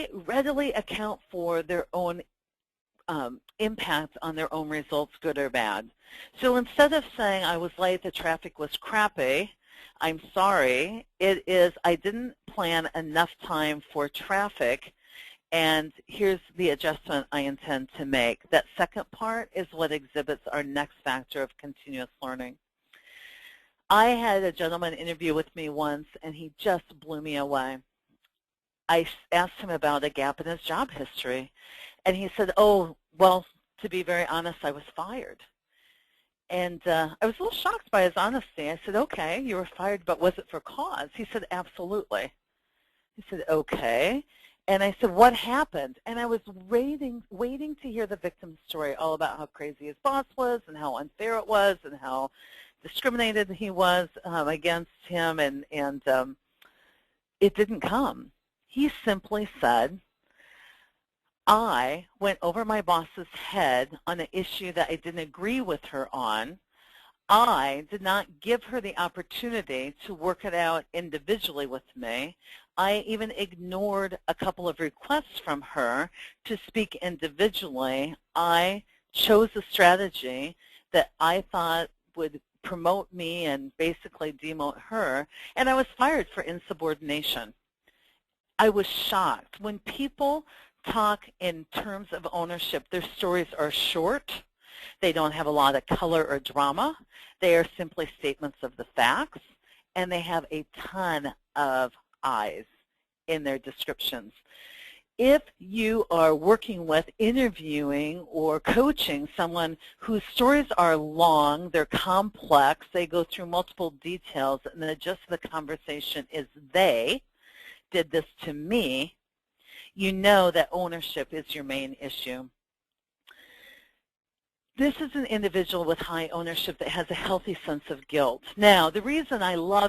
they readily account for their own impact on their own results, good or bad. So instead of saying, I was late, the traffic was crappy, I'm sorry, it is, I didn't plan enough time for traffic, and here's the adjustment I intend to make. That second part is what exhibits our next factor of continuous learning. I had a gentleman interview with me once, and he just blew me away. I asked him about a gap in his job history, and he said, oh, well, to be very honest, I was fired. And I was a little shocked by his honesty. I said, okay, you were fired, but was it for cause? He said, absolutely. He said, okay. And I said, what happened? And I was waiting to hear the victim's story, all about how crazy his boss was and how unfair it was and how discriminated he was against him, and it didn't come. He simply said, I went over my boss's head on an issue that I didn't agree with her on. I did not give her the opportunity to work it out individually with me. I even ignored a couple of requests from her to speak individually. I chose a strategy that I thought would promote me and basically demote her, and I was fired for insubordination. I was shocked. When people talk in terms of ownership, their stories are short. They don't have a lot of color or drama. They are simply statements of the facts, and they have a ton of eyes in their descriptions. If you are working with, interviewing, or coaching someone whose stories are long, they're complex, they go through multiple details, and the gist of the conversation is they did this to me, you know that ownership is your main issue. This is an individual with high ownership that has a healthy sense of guilt. Now, the reason I love